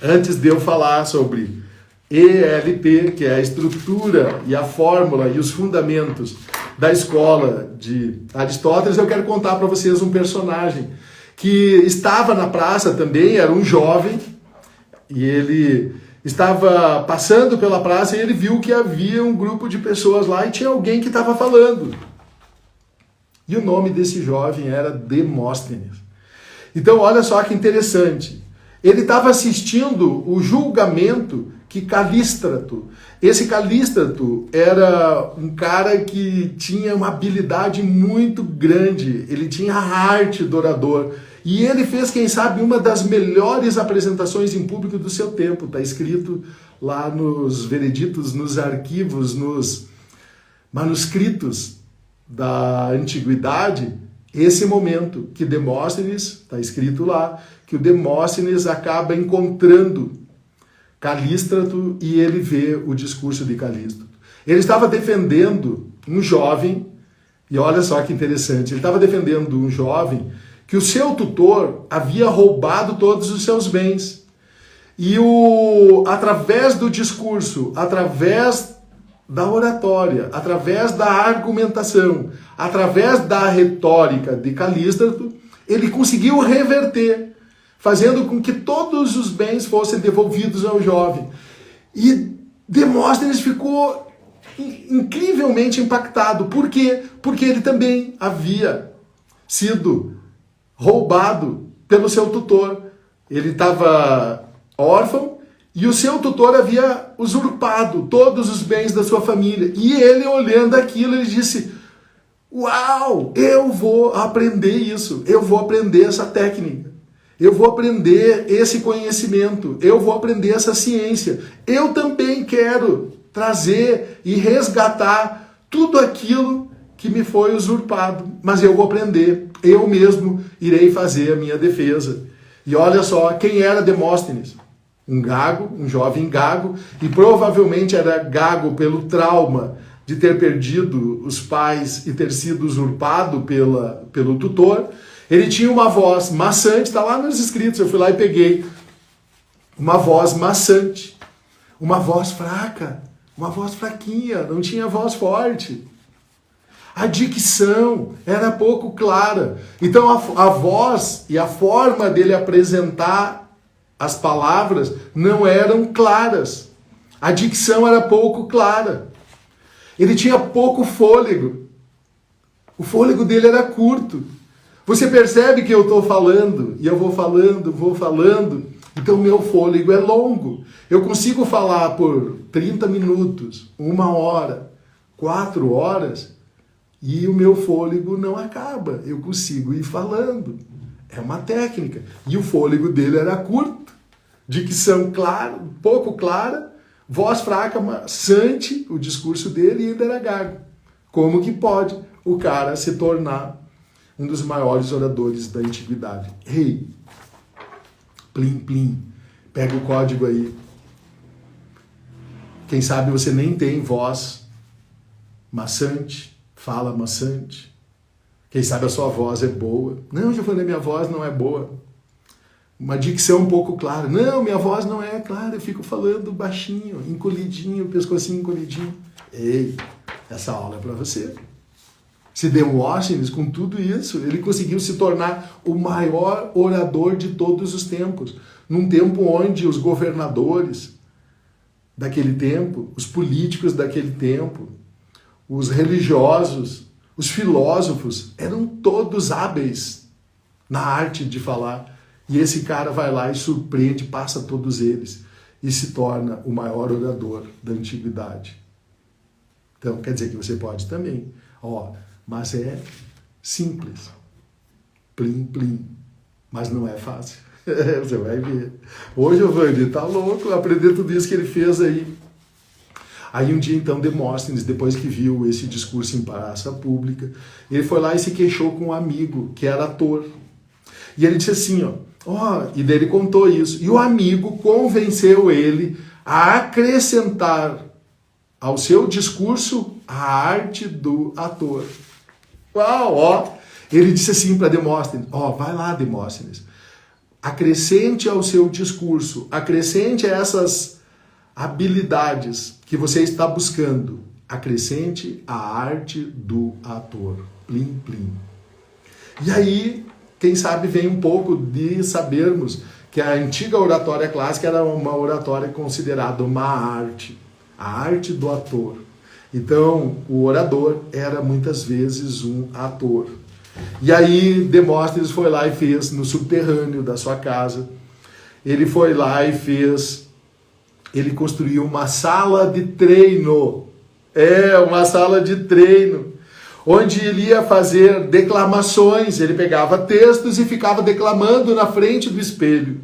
Antes de eu falar sobre ELP, que é a estrutura e a fórmula e os fundamentos da escola de Aristóteles, eu quero contar para vocês um personagem que estava na praça também, era um jovem, e ele estava passando pela praça e ele viu que havia um grupo de pessoas lá e tinha alguém que estava falando. E o nome desse jovem era Demóstenes. Então, olha só que interessante. Ele estava assistindo o julgamento que Calístrato. Esse Calístrato era um cara que tinha uma habilidade muito grande. Ele tinha a arte do orador. E ele fez, quem sabe, uma das melhores apresentações em público do seu tempo. Está escrito lá nos vereditos, nos arquivos, nos manuscritos da antiguidade, esse momento que Demóstenes, está escrito lá, que o Demóstenes acaba encontrando Calístrato e ele vê o discurso de Calístrato. Ele estava defendendo um jovem, e olha só que interessante, ele estava defendendo um jovem que o seu tutor havia roubado todos os seus bens. E através do discurso, através da oratória, através da argumentação, através da retórica de Calístrato, ele conseguiu reverter, fazendo com que todos os bens fossem devolvidos ao jovem. E Demóstenes ficou incrivelmente impactado. Por quê? Porque ele também havia sido roubado pelo seu tutor. Ele estava órfão e o seu tutor havia usurpado todos os bens da sua família. E ele, olhando aquilo, ele disse: uau, eu vou aprender isso, eu vou aprender essa técnica, eu vou aprender esse conhecimento, eu vou aprender essa ciência. Eu também quero trazer e resgatar tudo aquilo que me foi usurpado, mas eu vou aprender, eu mesmo irei fazer a minha defesa. E olha só, quem era Demóstenes? Um gago, um jovem gago, e provavelmente era gago pelo trauma de ter perdido os pais e ter sido usurpado pelo tutor. Ele tinha uma voz maçante, está lá nos escritos, eu fui lá e peguei. Uma voz maçante, uma voz fraca, uma voz fraquinha, não tinha voz forte. A dicção era pouco clara. Então a voz e a forma dele apresentar as palavras não eram claras. A dicção era pouco clara. Ele tinha pouco fôlego. O fôlego dele era curto. Você percebe que eu estou falando, e eu vou falando, então o meu fôlego é longo. Eu consigo falar por 30 minutos, 1 hora, 4 horas, e o meu fôlego não acaba. Eu consigo ir falando. É uma técnica. E o fôlego dele era curto. Dicção clara, pouco clara, voz fraca, maçante, o discurso dele, e ainda era gago. Como que pode o cara se tornar um dos maiores oradores da antiguidade? Ei, plim, plim, pega o código aí. Quem sabe você nem tem voz maçante, fala maçante. Quem sabe a sua voz é boa. Não, Giovanni, minha voz não é boa. Uma dicção um pouco clara. Não, minha voz não é clara, eu fico falando baixinho, encolhidinho, pescocinho encolhidinho. Ei, essa aula é para você. Se Demóstenes, com tudo isso, ele conseguiu se tornar o maior orador de todos os tempos. Num tempo onde os governadores daquele tempo, os políticos daquele tempo, os religiosos, os filósofos, eram todos hábeis na arte de falar. E esse cara vai lá e surpreende, passa todos eles e se torna o maior orador da antiguidade. Então, quer dizer que você pode também. Mas é simples. Plim, plim. Mas não é fácil. Você vai ver. Ô, Giovanni, tá louco aprender tudo isso que ele fez aí. Aí um dia, então, Demóstenes, depois que viu esse discurso em praça pública, ele foi lá e se queixou com um amigo, que era ator. E ele disse assim, e daí ele contou isso. E o amigo convenceu ele a acrescentar ao seu discurso a arte do ator. Uau, Ele disse assim para Demóstenes, vai lá, Demóstenes, acrescente ao seu discurso, acrescente a essas habilidades que você está buscando, acrescente a arte do ator. Plim, plim. E aí, quem sabe vem um pouco de sabermos que a antiga oratória clássica era uma oratória considerada uma arte, a arte do ator. Então, o orador era muitas vezes um ator. E aí, Demóstenes foi lá e fez no subterrâneo da sua casa. Ele foi lá e ele construiu uma sala de treino. Uma sala de treino. Onde ele ia fazer declamações. Ele pegava textos e ficava declamando na frente do espelho.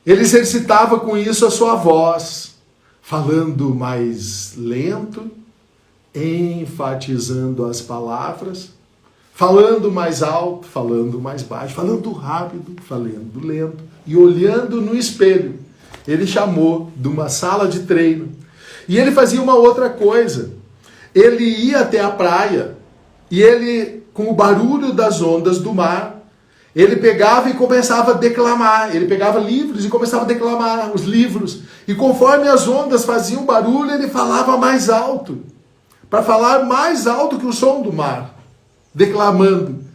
Ele exercitava com isso a sua voz, falando mais lento, enfatizando as palavras, falando mais alto, falando mais baixo, falando rápido, falando lento e olhando no espelho. Ele chamou de uma sala de treino. E ele fazia uma outra coisa. Ele ia até a praia e ele, com o barulho das ondas do mar, ele pegava e começava a declamar. Ele pegava livros e começava a declamar os livros. E conforme as ondas faziam barulho, ele falava mais alto. Para falar mais alto que o som do mar. Declamando.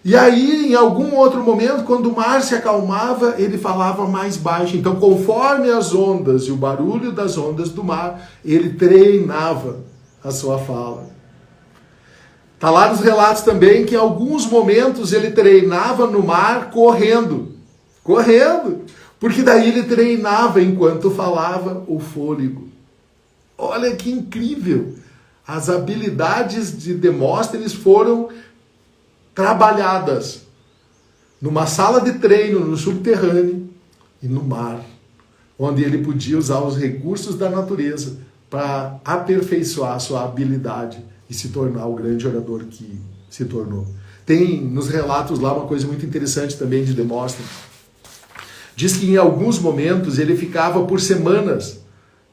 E aí, em algum outro momento, quando o mar se acalmava, ele falava mais baixo. Então, conforme as ondas e o barulho das ondas do mar, ele treinava a sua fala. Está lá nos relatos também que em alguns momentos ele treinava no mar correndo. Correndo. Porque daí ele treinava enquanto falava o fôlego. Olha que incrível. As habilidades de Demóstenes foram trabalhadas numa sala de treino no subterrâneo e no mar, onde ele podia usar os recursos da natureza para aperfeiçoar a sua habilidade e se tornar o grande orador que se tornou. Tem nos relatos lá uma coisa muito interessante também de Demóstenes. Diz que em alguns momentos ele ficava por semanas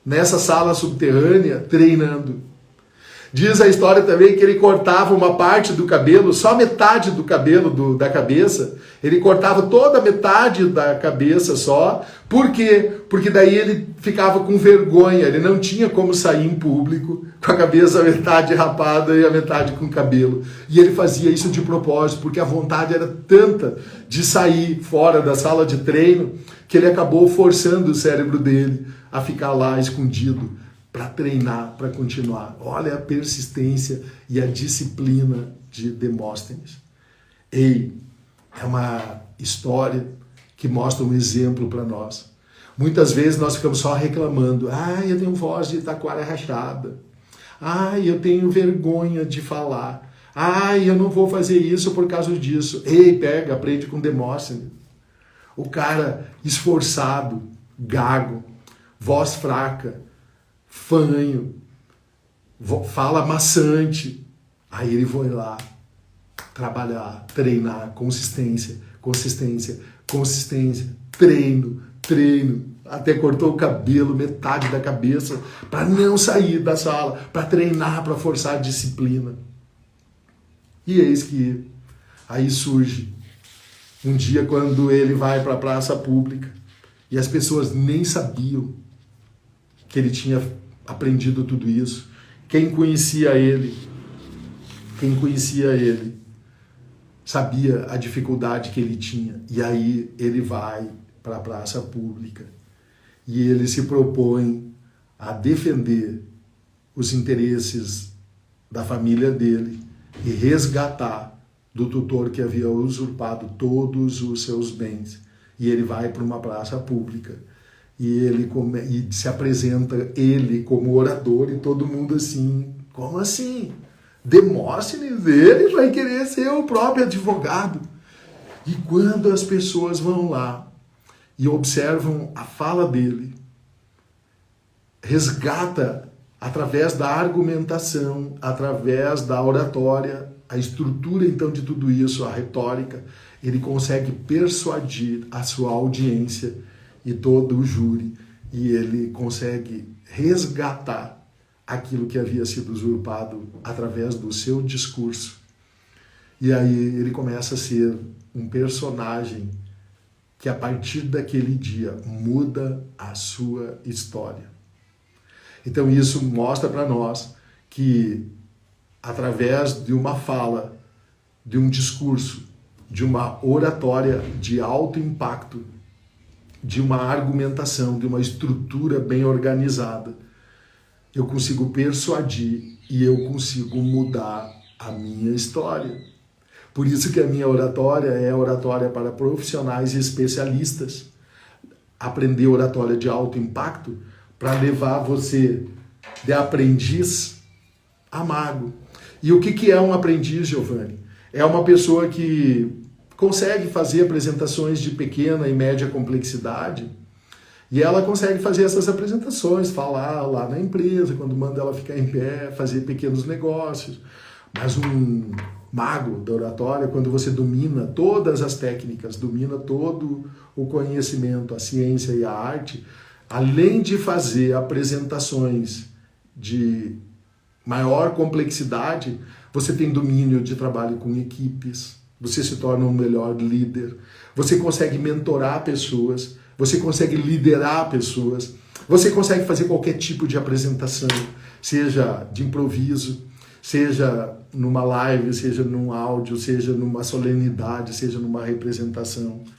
nessa sala subterrânea treinando. Diz a história também que ele cortava uma parte do cabelo, só metade do cabelo da cabeça. Ele cortava toda a metade da cabeça só. Por quê? Porque daí ele ficava com vergonha. Ele não tinha como sair em público com a cabeça metade rapada e a metade com cabelo. E ele fazia isso de propósito, porque a vontade era tanta de sair fora da sala de treino que ele acabou forçando o cérebro dele a ficar lá escondido, para treinar, para continuar. Olha a persistência e a disciplina de Demóstenes. É uma história que mostra um exemplo para nós. Muitas vezes nós ficamos só reclamando. Eu tenho voz de taquara rachada. Eu tenho vergonha de falar. Eu não vou fazer isso por causa disso. Aprende com Demóstenes. O cara esforçado, gago, voz fraca, fanho, fala maçante. Aí ele foi lá trabalhar, treinar, consistência, treino, até cortou o cabelo, metade da cabeça, para não sair da sala, para treinar, para forçar a disciplina. E eis que aí surge um dia quando ele vai para a praça pública e as pessoas nem sabiam que ele tinha aprendido tudo isso. Quem conhecia ele sabia a dificuldade que ele tinha. E aí ele vai para a praça pública e ele se propõe a defender os interesses da família dele e resgatar do tutor que havia usurpado todos os seus bens. E ele vai para uma praça pública e se apresenta ele como orador e todo mundo assim, como assim? Demóstenes, ele vai querer ser o próprio advogado. E quando as pessoas vão lá e observam a fala dele, resgata através da argumentação, através da oratória, a estrutura então de tudo isso, a retórica, ele consegue persuadir a sua audiência e todo o júri, e ele consegue resgatar aquilo que havia sido usurpado através do seu discurso. E aí ele começa a ser um personagem que a partir daquele dia muda a sua história. Então isso mostra para nós que através de uma fala, de um discurso, de uma oratória de alto impacto, de uma argumentação, de uma estrutura bem organizada, eu consigo persuadir e eu consigo mudar a minha história. Por isso que a minha oratória é oratória para profissionais e especialistas. Aprender oratória de alto impacto para levar você de aprendiz a mago. E o que é um aprendiz, Giovanni? É uma pessoa que consegue fazer apresentações de pequena e média complexidade e ela consegue fazer essas apresentações, falar lá na empresa, quando manda ela ficar em pé, fazer pequenos negócios. Mas um mago da oratória, quando você domina todas as técnicas, domina todo o conhecimento, a ciência e a arte, além de fazer apresentações de maior complexidade, você tem domínio de trabalho com equipes, você se torna um melhor líder, você consegue mentorar pessoas, você consegue liderar pessoas, você consegue fazer qualquer tipo de apresentação, seja de improviso, seja numa live, seja num áudio, seja numa solenidade, seja numa representação.